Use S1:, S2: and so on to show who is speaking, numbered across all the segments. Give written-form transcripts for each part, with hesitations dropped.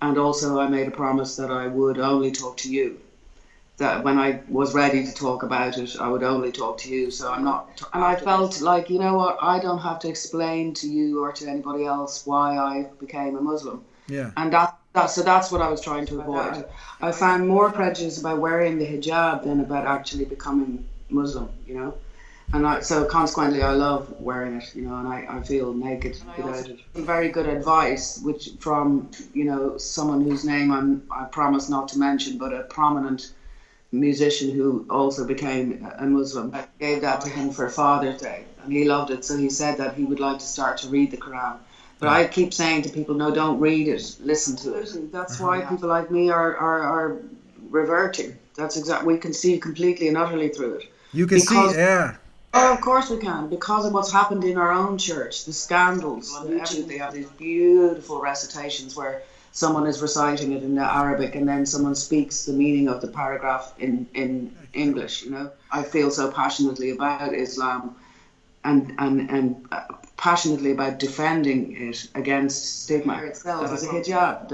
S1: And also I made a promise that I would only talk to you. That when I was ready to talk about it, I would only talk to you. So I'm not, and I felt like, you know what, I don't have to explain to you or to anybody else why I became a Muslim.
S2: Yeah.
S1: And so that's what I was trying to avoid. I found more prejudice about wearing the hijab than about actually becoming Muslim, you know. And so consequently, I love wearing it, you know, and I feel naked without it. Very good advice, which from, you know, someone whose name I promise not to mention, but a prominent musician who also became a Muslim. I gave that to him for Father's Day, and he loved it. So he said that he would like to start to read the Quran. But I keep saying to people, no, don't read it, listen to it. That's why people like me are reverting. That's exactly, we can see completely and utterly through it.
S2: You can see, yeah.
S1: Oh, of course we can, because of what's happened in our own church, the scandals. On YouTube, they have these beautiful recitations where someone is reciting it in Arabic and then someone speaks the meaning of the paragraph in English, you know. I feel so passionately about Islam and passionately about defending it against stigma itself as a hijab.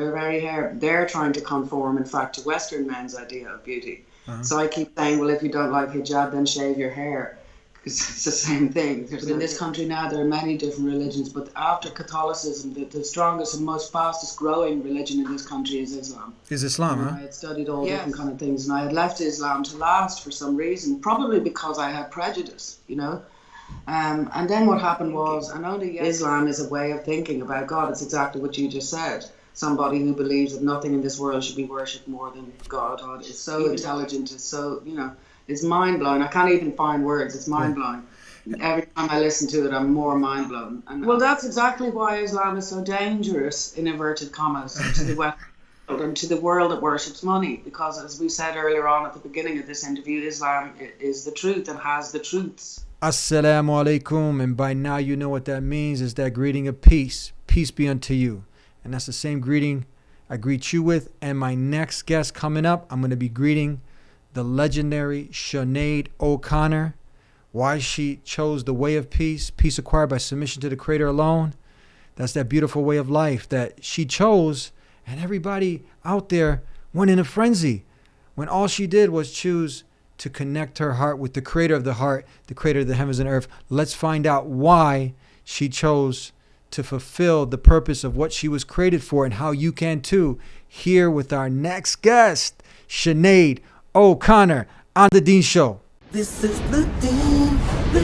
S1: They're trying to conform, in fact, to Western men's idea of beauty. So I keep saying, well, if you don't like hijab, then shave your hair. It's the same thing. But in this country now, there are many different religions, but after Catholicism, the strongest and most fastest growing religion in this country is Islam.
S2: Is Islam, huh?
S1: I had studied all different kind of things, and I had left Islam to last for some reason, probably because I had prejudice, you know. And then what happened was, and only Islam is a way of thinking about God. It's exactly what you just said. Somebody who believes that nothing in this world should be worshipped more than God. God is so intelligent, it's so, you know, it's mind-blowing. I can't even find words. It's mind-blowing. Every time I listen to it, I'm more mind-blown. And, well, that's exactly why Islam is so dangerous, in inverted commas, to the West and to the world that worships money. Because, as we said earlier on at the beginning of this interview, Islam is the truth and has the truths.
S2: Assalamu alaikum. And by now you know what that means. Is that greeting of peace. Peace be unto you. And that's the same greeting I greet you with. And my next guest coming up, I'm going to be greeting the legendary Sinéad O'Connor. Why she chose the way of peace, peace acquired by submission to the Creator alone. That's that beautiful way of life that she chose, and everybody out there went in a frenzy when all she did was choose to connect her heart with the Creator of the heart, the Creator of the heavens and earth. Let's find out why she chose to fulfill the purpose of what she was created for, and how you can too. Here with our next guest, Sinéad O'Connor on The Dean Show.
S3: This is the Dean Show.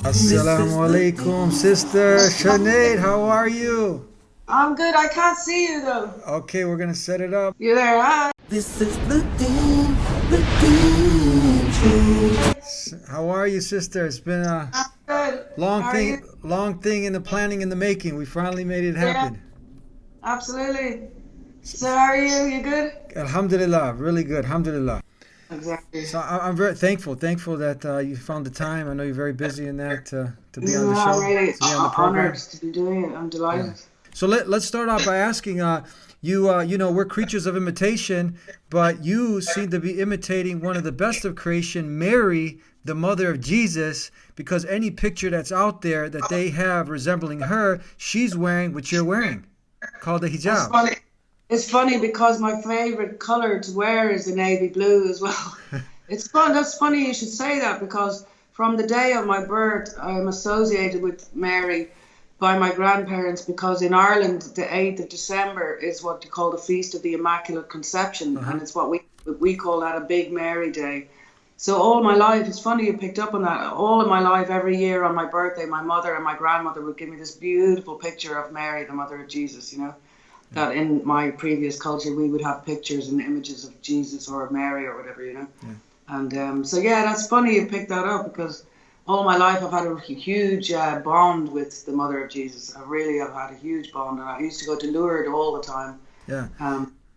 S2: Assalamu alaikum, sister Sinéad. How are you?
S1: I'm good. I can't see you though.
S2: Okay, we're gonna set it up.
S1: You're there, huh?
S3: This is the Dean Show.
S2: How are you, sister? It's been a long thing in the planning and the making. We finally made it happen.
S1: Yeah, absolutely. So how are you? You good?
S2: Alhamdulillah, really good. Alhamdulillah.
S1: Exactly.
S2: So I'm very thankful that you found the time. I know you're very busy in that to be on the show.
S1: I'm really
S2: to be on the program.
S1: honored to be doing it. I'm delighted.
S2: Yeah. So let's start off by asking you know, we're creatures of imitation, but you seem to be imitating one of the best of creation, Mary, the mother of Jesus, because any picture that's out there that they have resembling her, she's wearing what you're wearing, called a hijab.
S1: It's funny because my favorite color to wear is the navy blue as well. It's fun. That's funny you should say that, because from the day of my birth, I'm associated with Mary by my grandparents, because in Ireland, the 8th of December is what you call the Feast of the Immaculate Conception, and it's what we call that a Big Mary Day. So all my life, it's funny you picked up on that, all of my life, every year on my birthday, my mother and my grandmother would give me this beautiful picture of Mary, the mother of Jesus, you know. That in my previous culture, we would have pictures and images of Jesus or of Mary or whatever, you know. Yeah. And so, yeah, that's funny you picked that up, because all my life I've had a huge bond with the mother of Jesus. I really have had a huge bond. And I used to go to Lourdes all the time.
S2: Yeah.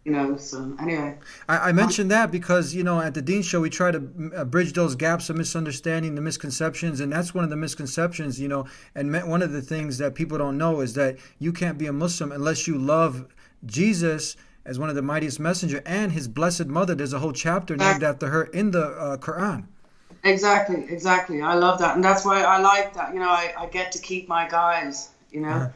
S1: You know, so anyway.
S2: I mentioned that because, you know, at the Dean Show, we try to bridge those gaps of misunderstanding, the misconceptions. And that's one of the misconceptions, you know. And one of the things that people don't know is that you can't be a Muslim unless you love Jesus as one of the mightiest messenger and his blessed mother. There's a whole chapter named after her in the Quran.
S1: Exactly. I love that, and that's why I like that. I get to keep my guys.
S2: Uh-huh.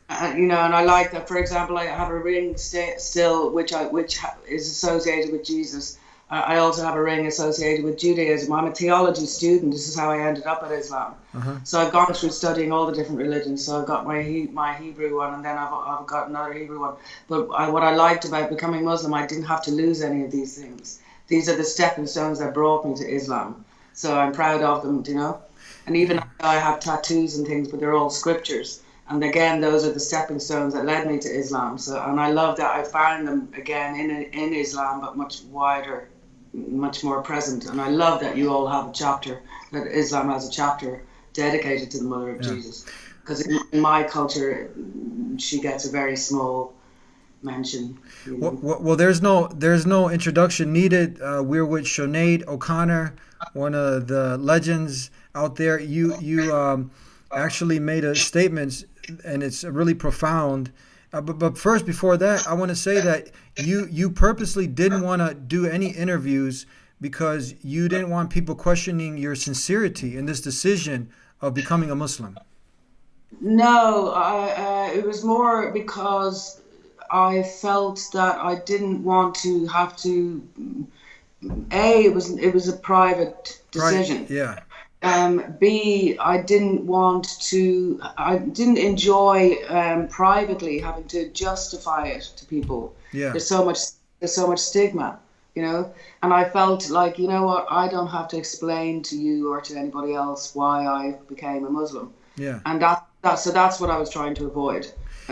S1: And I like that. For example, I have a ring still, is associated with Jesus. I also have a ring associated with Judaism. I'm a theology student. This is how I ended up at Islam.
S2: Uh-huh.
S1: So I've gone through studying all the different religions. So I've got my Hebrew one, and then I've got another Hebrew one. But what I liked about becoming Muslim, I didn't have to lose any of these things. These are the stepping stones that brought me to Islam. So I'm proud of them. And even though I have tattoos and things, but they're all scriptures. And again, those are the stepping stones that led me to Islam. And I love that I found them again in Islam, but much wider, much more present. And I love that you all have a chapter, that Islam has a chapter dedicated to the Mother of Jesus. Because in my culture, she gets a very small mention.
S2: Well, there's no introduction needed. We're with Sinéad O'Connor, one of the legends out there. You actually made a statement, and it's really profound. But first, before that, I want to say that you purposely didn't want to do any interviews because you didn't want people questioning your sincerity in this decision of becoming a Muslim.
S1: No, it was more because I felt that I didn't want to have to. It was a private decision.
S2: Right. Yeah.
S1: B, I didn't enjoy privately having to justify it to people.
S2: Yeah.
S1: There's so much stigma, and I felt like, what, I don't have to explain to you or to anybody else why I became a Muslim.
S2: Yeah.
S1: And so that's what I was trying to avoid.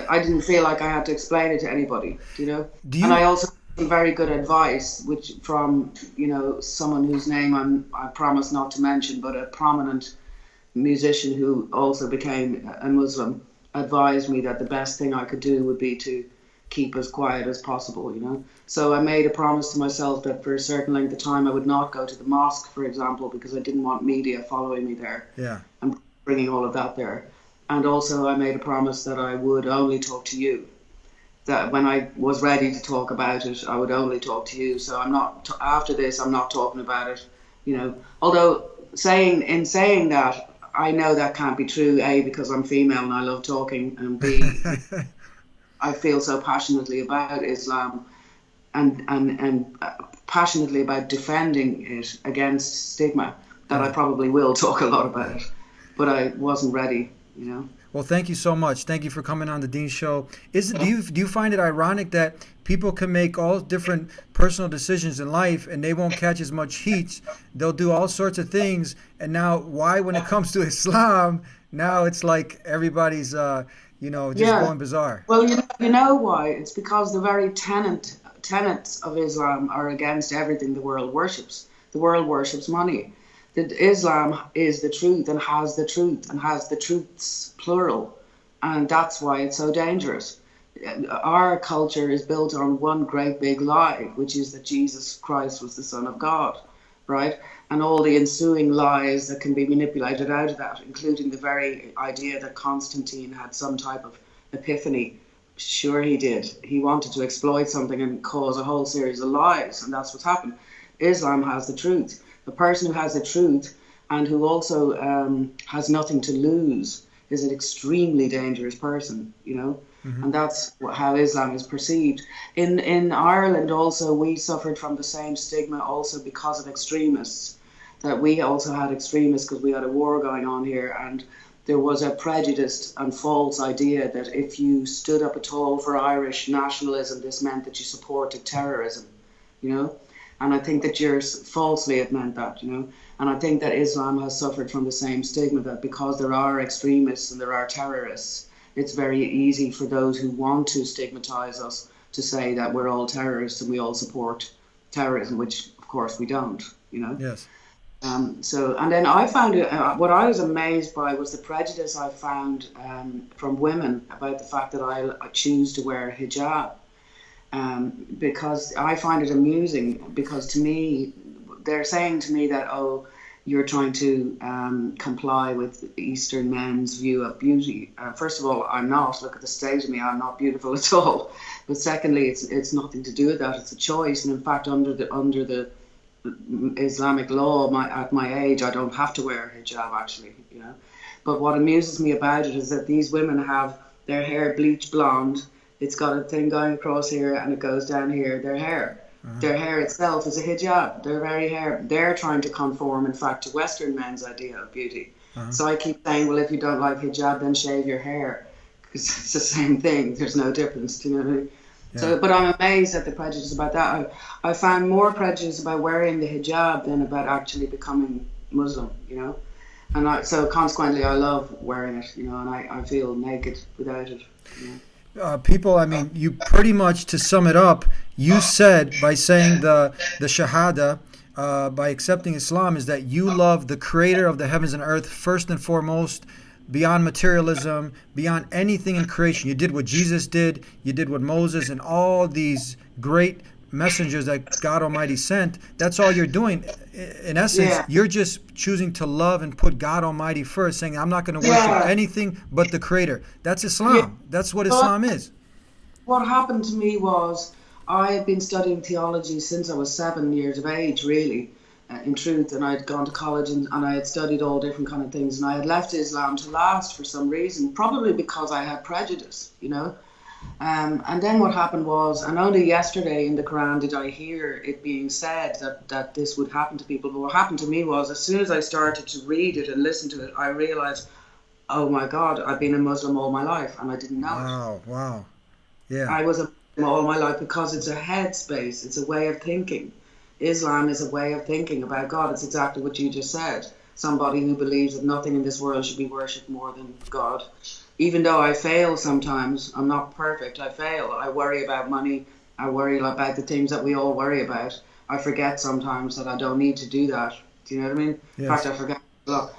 S1: I didn't feel like I had to explain it to anybody, And I also some very good advice, which from someone whose name I promise not to mention, but a prominent musician who also became a Muslim, advised me that the best thing I could do would be to keep as quiet as possible. So I made a promise to myself that for a certain length of time I would not go to the mosque, for example, because I didn't want media following me there.
S2: Yeah.
S1: And bringing all of that there. And also I made a promise that I would only talk to you. That when I was ready to talk about it, I would only talk to you. So after this, I'm not talking about it, Although saying that, I know that can't be true, A, because I'm female and I love talking, and B, I feel so passionately about Islam and passionately about defending it against stigma that I probably will talk a lot about it. But I wasn't ready,
S2: Well, thank you so much. Thank you for coming on the Dean Show. Do you find it ironic that people can make all different personal decisions in life and they won't catch as much heat? They'll do all sorts of things, and now why, when it comes to Islam, now it's like everybody's going bizarre.
S1: Well, you know why? It's because the very tenets of Islam are against everything the world worships. The world worships money. That Islam is the truth and has the truths plural, and that's why it's so dangerous. Our culture is built on one great big lie, which is that Jesus Christ was the Son of God, right? And all the ensuing lies that can be manipulated out of that, including the very idea that Constantine had some type of epiphany. Sure, he did. He wanted to exploit something and cause a whole series of lies, and that's what's happened. Islam has the truth. The person who has the truth and who also has nothing to lose is an extremely dangerous person,
S2: Mm-hmm.
S1: And that's how Islam is perceived. In Ireland also, we suffered from the same stigma also because of extremists, that we also had extremists because we had a war going on here, and there was a prejudiced and false idea that if you stood up at all for Irish nationalism, this meant that you supported terrorism, And I think that yours falsely have meant that, And I think that Islam has suffered from the same stigma, that because there are extremists and there are terrorists, it's very easy for those who want to stigmatize us to say that we're all terrorists and we all support terrorism, which of course we don't,
S2: Yes.
S1: And then I found what I was amazed by was the prejudice I found from women about the fact that I choose to wear hijab. Because I find it amusing, because to me, they're saying to me that, oh, you're trying to comply with Eastern men's view of beauty. First of all, I'm not. Look at the state of me. I'm not beautiful at all. But secondly, it's nothing to do with that. It's a choice. And in fact, under the Islamic law at my age. I don't have to wear a hijab actually, But what amuses me about it is that these women have their hair bleach blonde. It's got a thing going across here and it goes down here. Their hair itself is a hijab. Their very hair. They're trying to conform, in fact, to Western men's idea of beauty. So I keep saying, well, if you don't like hijab, then shave your hair, because it's the same thing. There's no difference. Do you know what I mean? Yeah. So, but I'm amazed at the prejudice about that. I find more prejudice about wearing the hijab than about actually becoming Muslim, And so consequently, I love wearing it, and I feel naked without it.
S2: People, I mean, you pretty much, to sum it up, you said by saying the Shahada, by accepting Islam, is that you love the Creator of the heavens and earth first and foremost, beyond materialism, beyond anything in creation. You did what Jesus did, you did what Moses and all these great messengers that God Almighty sent. That's all you're doing. In essence, you're just choosing to love and put God Almighty first, saying, I'm not going to worship anything but the Creator. That's Islam. Yeah. That's what Islam is.
S1: What happened to me was I had been studying theology since I was 7 years of age, really. In truth, and I had gone to college and I had studied all different kind of things, and I had left Islam to last for some reason, probably because I had prejudice, and then what happened was, and only yesterday in the Quran did I hear it being said that this would happen to people, but what happened to me was, as soon as I started to read it and listen to it, I realized, oh my God, I've been a Muslim all my life and I didn't know it.
S2: Wow. Yeah.
S1: I was a Muslim all my life because it's a headspace, it's a way of thinking. Islam is a way of thinking about God. It's exactly what you just said. Somebody who believes that nothing in this world should be worshipped more than God. Even though I fail sometimes, I'm not perfect, I fail. I worry about money. I worry about the things that we all worry about. I forget sometimes that I don't need to do that. Do you know what I mean? Yes. In fact, I forget a lot,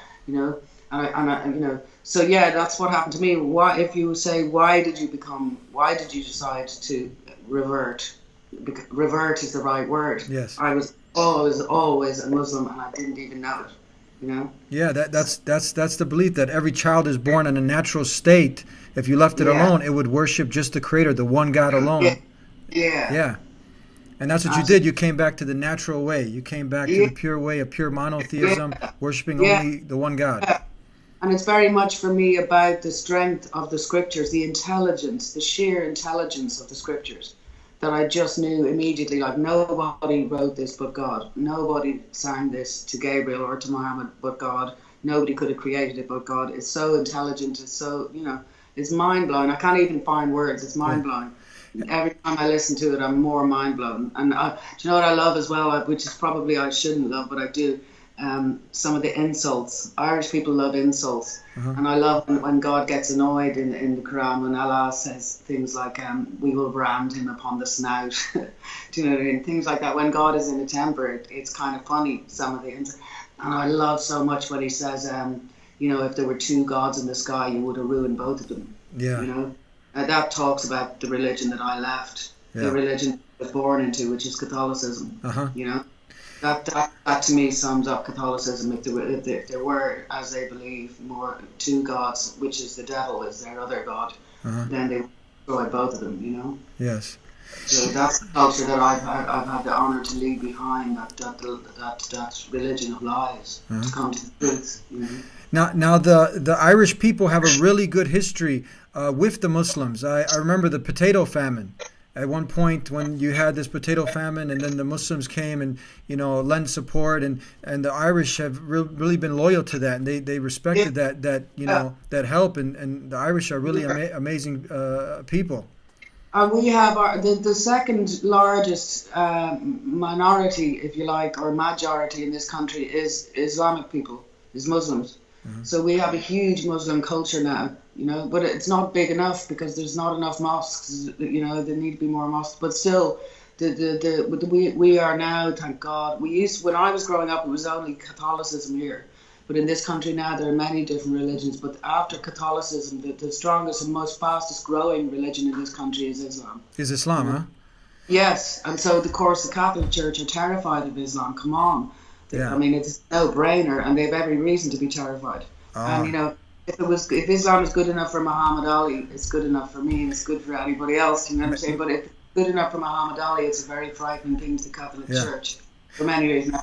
S1: So yeah, that's what happened to me. Why, if you say, why did you decide to revert? Revert is the right word.
S2: Yes.
S1: I was always a Muslim and I didn't even know it,
S2: Yeah, that's the belief that every child is born in a natural state. If you left it alone, it would worship just the Creator, the one God alone. Yeah. And that's what you did. You came back to the natural way. You came back to the pure way of pure monotheism, worshiping only the one God.
S1: Yeah. And it's very much for me about the strength of the scriptures, the intelligence, the sheer intelligence of the scriptures. That I just knew immediately, like nobody wrote this but God. Nobody sang this to Gabriel or to Muhammad but God. Nobody could have created it but God. It's so intelligent. It's so, it's mind-blowing. I can't even find words. It's mind-blowing. Every time I listen to it, I'm more mind-blown. And do you know what I love as well, which is probably I shouldn't love, but I do? Some of the insults. Irish people love insults. And I love when God gets annoyed in the Quran, when Allah says things like, we will brand him upon the snout. Do you know what I mean? Things like that. When God is in a temper, it's kind of funny, some of the insults. And I love so much when he says, if there were two gods in the sky, you would have ruined both of them.
S2: Yeah.
S1: That talks about the religion that I left, the religion I was born into, which is Catholicism. That to me sums up Catholicism. If there were, as they believe, more two gods, which is the devil is their other god, then they would destroy both of them.
S2: Yes.
S1: So that's the culture that I've had the honour to leave behind. That religion of lies to come to the truth.
S2: Now the Irish people have a really good history with the Muslims. I remember the potato famine. At one point when you had this potato famine and then the Muslims came and, lend support and the Irish have really been loyal to that and they respected that help and the Irish are really amazing people.
S1: We have the second largest minority, if you like, or majority in this country is Islamic people, is Muslims. So we have a huge Muslim culture now, but it's not big enough because there's not enough mosques. There need to be more mosques. But still, we are now, thank God. When I was growing up, it was only Catholicism here. But in this country now, there are many different religions. But after Catholicism, the strongest and most fastest growing religion in this country is Islam.
S2: Is Islam, huh?
S1: Yes, and so of course the Catholic Church are terrified of Islam. Come on.
S2: Yeah.
S1: I mean, it's a no-brainer, and they have every reason to be terrified. And if Islam is good enough for Muhammad Ali, it's good enough for me, and it's good for anybody else. You know what I'm saying? But if it's good enough for Muhammad Ali, it's a very frightening thing to the Catholic Church. For many reasons,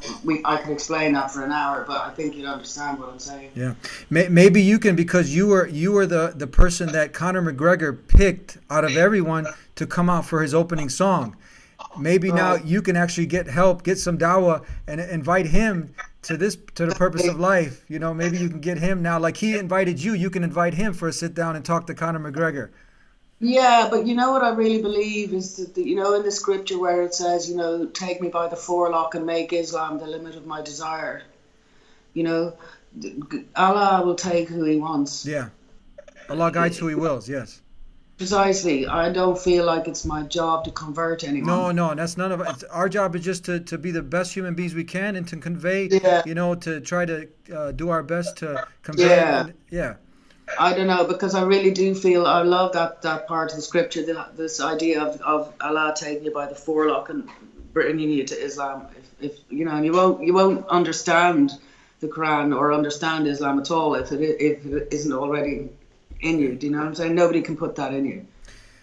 S1: I could explain that for an hour, but I think you'd understand what I'm saying.
S2: Yeah, maybe you can, because you were the person that Conor McGregor picked out of everyone to come out for his opening song. Maybe now
S1: Right.
S2: you can actually get help, get some dawah, and invite him to the purpose of life. You know, maybe you can get him now, like he invited you. You can invite him for a sit down and talk to Conor McGregor.
S1: Yeah, but you know what I really believe is that, you know, in the scripture where it says, you know, take me by the forelock and make Islam the limit of my desire. You know, Allah will take who He wants.
S2: Yeah, Allah guides who He wills. Yes.
S1: Precisely. I don't feel like it's my job to convert
S2: No,
S1: anyone.
S2: no, that's none of it. Our job is just to be the best human beings we can, and to convey,
S1: Yeah,
S2: you know, to try to do our best to convey.
S1: yeah.
S2: And yeah,
S1: I don't know, because I really do feel I love that part of the scripture, this idea of Allah taking you by the forelock and bringing you to Islam. If you know, and you won't understand the Quran or understand Islam at all if it isn't already in you. Do you know what I'm saying? Nobody can put that in you.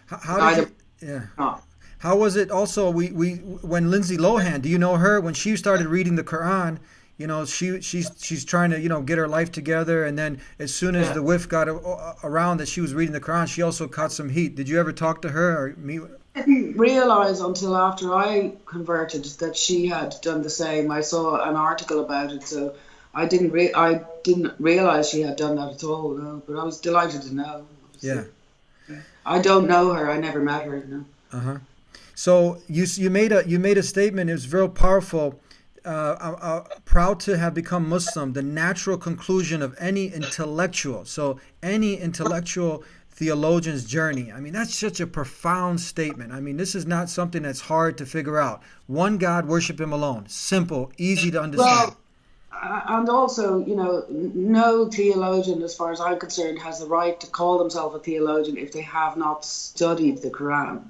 S2: how did
S1: Either
S2: you? Yeah.
S1: not.
S2: How was it also we when Lindsay Lohan, do you know her? When she started reading the Quran, you know, she's trying to, you know, get her life together, and then as soon as
S1: Yeah.
S2: the whiff got around that she was reading the Quran, she also caught some heat. Did you ever talk to her or meet?
S1: I didn't realize until after I converted that she had done the same. I saw an article about it, so I didn't realize she had done that at all. No, but I was delighted to know.
S2: Yeah.
S1: I don't know her. I never met her. No.
S2: Uh-huh. So you made a statement. It was very powerful. Proud to have become Muslim, the natural conclusion of any intellectual. So any intellectual theologian's journey. I mean, that's such a profound statement. I mean, this is not something that's hard to figure out. One God, worship Him alone. Simple, easy to understand.
S1: Well, and also, you know, no theologian, as far as I'm concerned, has the right to call themselves a theologian if they have not studied the Quran,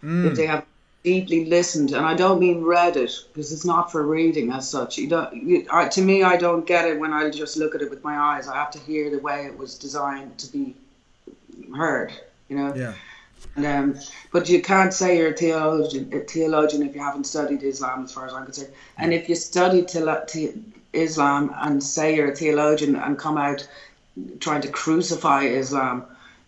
S1: if they have deeply listened, and I don't mean read it, because it's not for reading as such. To me, I don't get it when I just look at it with my eyes. I have to hear the way it was designed to be heard, you know.
S2: Yeah.
S1: And, but you can't say you're a theologian if you haven't studied Islam, as far as I'm concerned. And if you study Islam and say you're a theologian and come out trying to crucify Islam,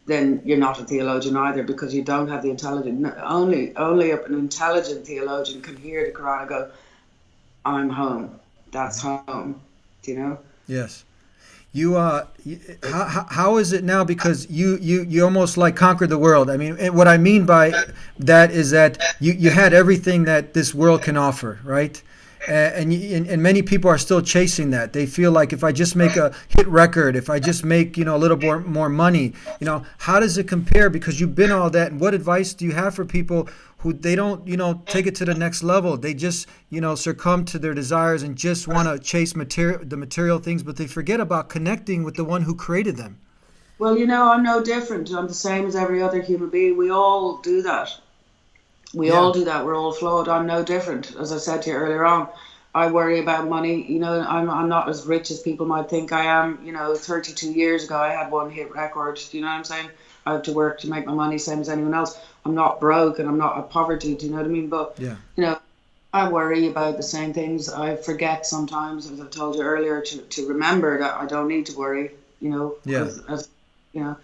S1: then you're not a theologian either, because you don't have the intelligence. Only an intelligent theologian can hear the Quran and go, I'm home. That's home. Do you know?
S2: Yes. How is it now? Because you almost like conquered the world. I mean, and what I mean by that is that you had everything that this world can offer, right? And many people are still chasing that. They feel like, if I just make a hit record, if I just make, you know, a little more money, you know, how does it compare? Because you've been all that. And what advice do you have for people who they don't, you know, take it to the next level? They just, you know, succumb to their desires and just want to chase the material things, but they forget about connecting with the one who created them.
S1: Well, you know, I'm no different. I'm the same as every other human being. We all do that. We
S2: Yeah.
S1: all do that. We're all flawed. I'm no different. As I said to you earlier on, I worry about money. You know, I'm not as rich as people might think I am. You know, 32 years ago, I had one hit record. Do you know what I'm saying? I have to work to make my money, same as anyone else. I'm not broke and I'm not at poverty. Do you know what I mean? But,
S2: Yeah.
S1: you know, I worry about the same things. I forget sometimes, as I told you earlier, to remember that I don't need to worry, you know.
S2: Yeah.
S1: You know.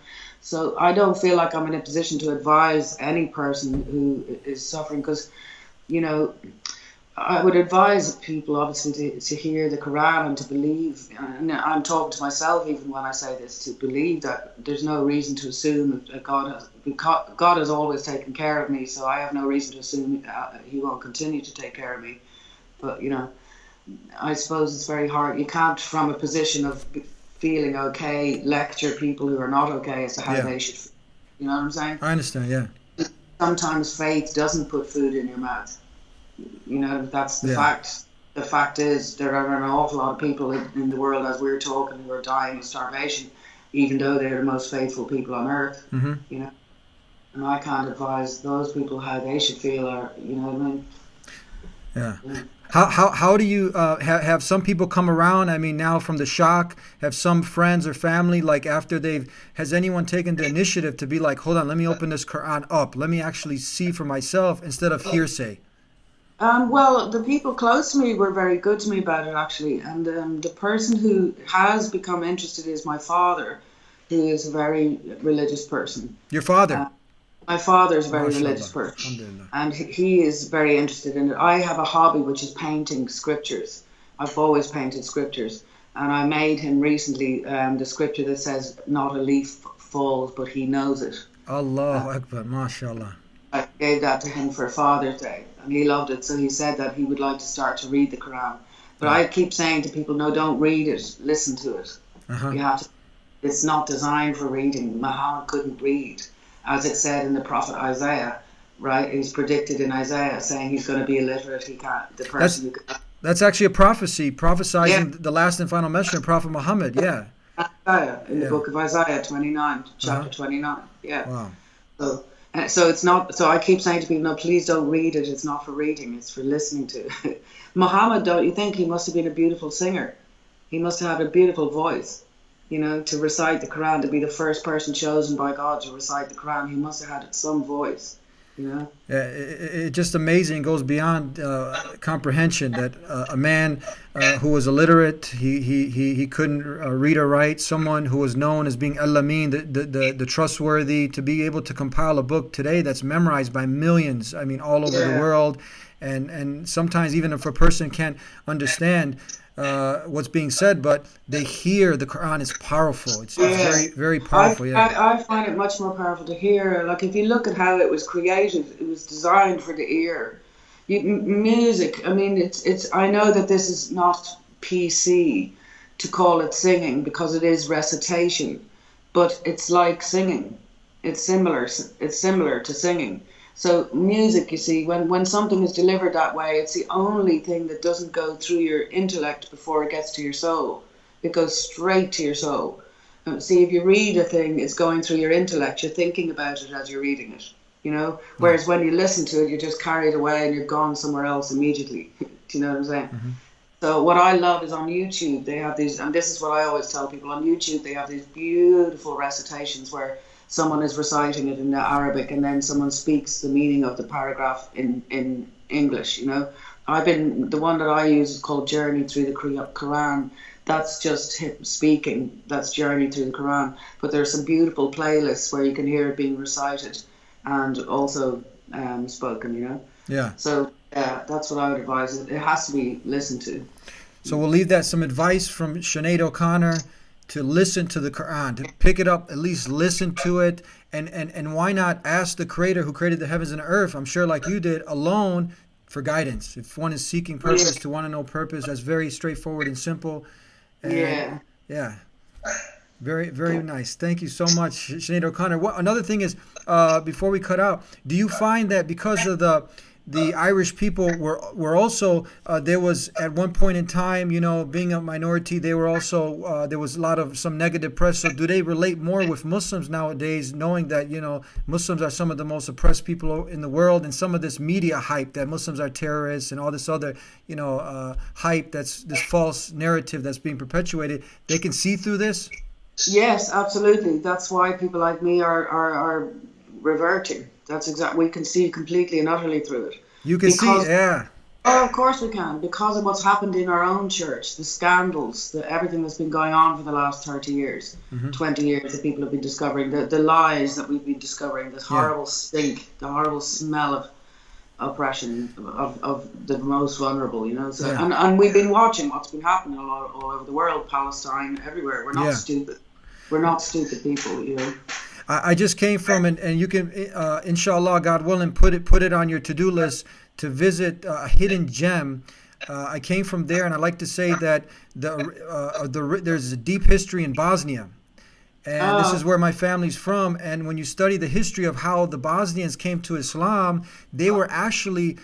S1: So I don't feel like I'm in a position to advise any person who is suffering, because, you know, I would advise people obviously to hear the Quran and to believe, and I'm talking to myself even when I say this, to believe that there's no reason to assume that God has always taken care of me, so I have no reason to assume He won't continue to take care of me. But, you know, I suppose it's very hard. You can't, from a position of feeling okay, lecture people who are not okay as to how
S2: Yeah.
S1: they should feel. You know what I'm saying?
S2: I understand. Yeah.
S1: Sometimes faith doesn't put food in your mouth. You know, that's the
S2: Yeah.
S1: fact. The fact is, there are an awful lot of people in the world, as we're talking, who are dying of starvation, even though they're the most faithful people on earth.
S2: Mm-hmm.
S1: You know, and I can't advise those people how they should feel, or, you know what I mean?
S2: Yeah. How do you have some people come around? I mean, now from the shock, have some friends or family, like after has anyone taken the initiative to be like, hold on, let me open this Quran up, let me actually see for myself instead of hearsay?
S1: Well, the people close to me were very good to me about it, actually. And the person who has become interested is my father, who is a very religious person.
S2: Your father?
S1: Uh, my father is a very religious
S2: MashaAllah.
S1: person,
S2: Alhamdulillah.
S1: and he is very interested in it. I have a hobby, which is painting scriptures. I've always painted scriptures. And I made him recently the scripture that says, "Not a leaf falls, but he knows it."
S2: Allahu Akbar. MashaAllah.
S1: I gave that to him for Father's Day, and he loved it. So he said that he would like to start to read the Quran. But I keep saying to people, no, don't read it. Listen to it.
S2: Uh-huh.
S1: You have to. It's not designed for reading. Muhammad couldn't read, as it said in the prophet Isaiah. Right? He's predicted in Isaiah saying he's going to be illiterate. He can't. The person who can.
S2: That's actually a prophecy, prophesizing the last and final message of Prophet Muhammad. Yeah.
S1: Isaiah, in the book of Isaiah 29, chapter 29. Yeah.
S2: Wow.
S1: So it's not. So I keep saying to people, no, please don't read it. It's not for reading. It's for listening to. Muhammad, don't you think he must have been a beautiful singer? He must have had a beautiful voice. You know, to recite the Quran, to be the first person chosen by God to recite the Quran, he must have had some voice. You know?
S2: Yeah, it's just amazing. It goes beyond comprehension that a man who was illiterate, he couldn't read or write, someone who was known as being al-Amin, the trustworthy, to be able to compile a book today that's memorized by millions, I mean, all over the world. And sometimes even if a person can't understand what's being said, but they hear the Quran is powerful. It's very, very powerful.
S1: I find it much more powerful to hear. Like, if you look at how it was created, it was designed for the ear. Music, I mean, it's. I know that this is not PC to call it singing, because it is recitation, but it's like singing. It's similar to singing. So music, you see, when something is delivered that way, it's the only thing that doesn't go through your intellect before it gets to your soul. It goes straight to your soul. See, if you read a thing, it's going through your intellect. You're thinking about it as you're reading it, you know? Whereas when you listen to it, you're just carried away and you're gone somewhere else immediately. Do you know what I'm saying?
S2: Mm-hmm.
S1: So what I love is on YouTube, they have these, and this is what I always tell people, on YouTube they have these beautiful recitations where someone is reciting it in the Arabic and then someone speaks the meaning of the paragraph in English, you know. The one that I use is called Journey Through the Quran. That's just him speaking, that's Journey Through the Quran. But there are some beautiful playlists where you can hear it being recited and also spoken, you know.
S2: Yeah.
S1: So that's what I would advise. It has to be listened to.
S2: So we'll leave that some advice from Sinéad O'Connor, to listen to the Quran, to pick it up, at least listen to it, and why not ask the Creator who created the heavens and earth, I'm sure like you did, alone, for guidance. If one is seeking purpose, to want to know purpose, that's very straightforward and simple. And yeah. Very, very nice. Thank you so much, Sinéad O'Connor. Another thing is, before we cut out, do you find that because of the Irish people were also, there was at one point in time, you know, being a minority, they were also, there was a lot of some negative press. So do they relate more with Muslims nowadays, knowing that, you know, Muslims are some of the most oppressed people in the world, and some of this media hype that Muslims are terrorists and all this other, you know, hype, that's this false narrative that's being perpetuated, they can see through this?
S1: Yes, absolutely. That's why people like me are reverting. That's exactly. We can see completely and utterly through it.
S2: You can see, yeah.
S1: Oh, of course we can, because of what's happened in our own church, the scandals, everything that's been going on for the last 30 years, 20 years that people have been discovering, the lies that we've been discovering, this horrible stink, the horrible smell of oppression of the most vulnerable, you know. So, and we've been watching what's been happening all over the world, Palestine, everywhere. We're not stupid. We're not stupid people, you know.
S2: I just came from, and you can, inshallah, God willing, put it on your to-do list to visit a hidden gem. I came from there, and I like to say that there's a deep history in Bosnia. And this is where my family's from. And when you study the history of how the Bosnians came to Islam, they were actually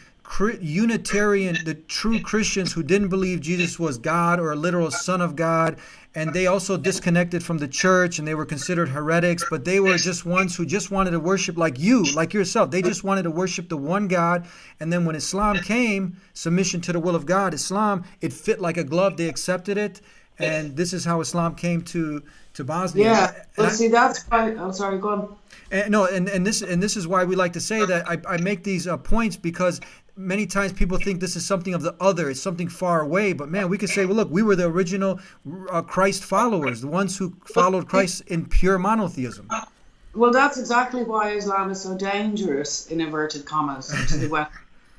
S2: Unitarian, the true Christians who didn't believe Jesus was God or a literal son of God. And they also disconnected from the church, and they were considered heretics, but they were just ones who just wanted to worship like yourself. They just wanted to worship the one God. And then when Islam came, submission to the will of God, Islam, it fit like a glove. They accepted it. And this is how Islam came to Bosnia.
S1: Yeah, well, see, that's why. I'm sorry, go on.
S2: And this is why we like to say that I make these points, because many times people think this is something of the other. It's something far away. But man, we could say, well, look, we were the original Christ followers, the ones who followed Christ in pure monotheism.
S1: Well, that's exactly why Islam is so dangerous, in inverted commas, to the West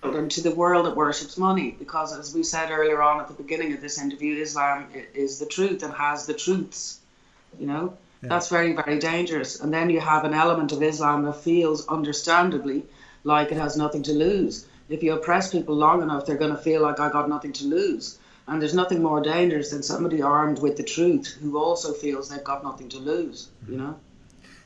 S1: and to the world that worships money. Because as we said earlier on at the beginning of this interview, Islam is the truth and has the truths, you know. Yeah. That's very, very dangerous. And then you have an element of Islam that feels, understandably, like it has nothing to lose. If you oppress people long enough, they're going to feel like I got nothing to lose. And there's nothing more dangerous than somebody armed with the truth who also feels they've got nothing to lose, you know.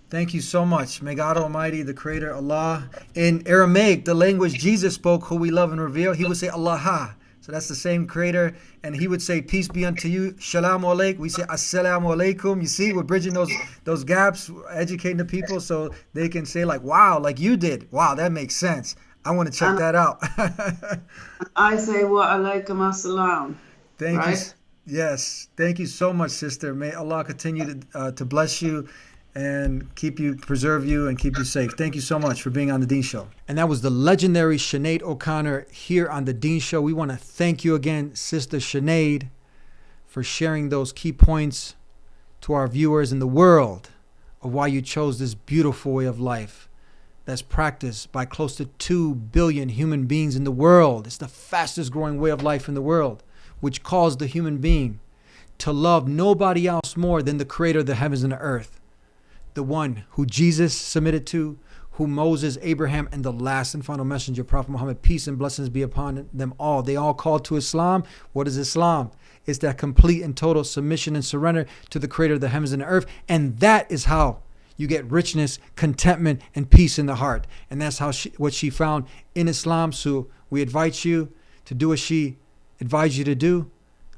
S2: Thank you so much. May God Almighty, the Creator, Allah, in Aramaic, the language Jesus spoke, who we love and revere, he would say Allah. So that's the same Creator. And he would say, peace be unto you. Shalom alaikum. We say assalamu alaikum. You see, we're bridging those gaps, educating the people so they can say like, wow, like you did. Wow, that makes sense. I want to check that out.
S1: I say wa alaikum assalam.
S2: Thank you. Yes. Thank you so much, sister. May Allah continue to bless you and keep you, preserve you, and keep you safe. Thank you so much for being on The Dean Show. And that was the legendary Sinéad O'Connor here on The Dean Show. We want to thank you again, Sister Sinéad, for sharing those key points to our viewers in the world of why you chose this beautiful way of life that's practiced by close to 2 billion human beings in the world. It's the fastest growing way of life in the world, which calls the human being to love nobody else more than the Creator of the heavens and the earth. The one who Jesus submitted to, who Moses, Abraham, and the last and final messenger, Prophet Muhammad, peace and blessings be upon them all. They all called to Islam. What is Islam? It's that complete and total submission and surrender to the Creator of the heavens and the earth. And that is how you get richness, contentment, and peace in the heart. And that's how what she found in Islam. So we invite you to do what she advised you to do.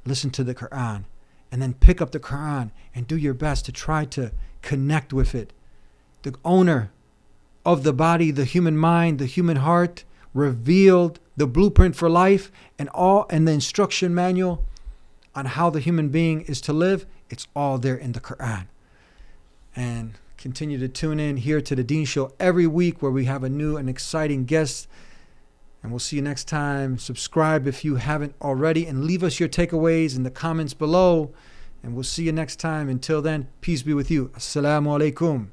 S2: Listen to the Quran. And then pick up the Quran and do your best to try to connect with it. The owner of the body, the human mind, the human heart, revealed the blueprint for life and the instruction manual on how the human being is to live. It's all there in the Quran. And continue to tune in here to The Dean Show every week, where we have a new and exciting guest. And we'll see you next time. Subscribe if you haven't already, and leave us your takeaways in the comments below. And we'll see you next time. Until then, peace be with you. Assalamu alaikum.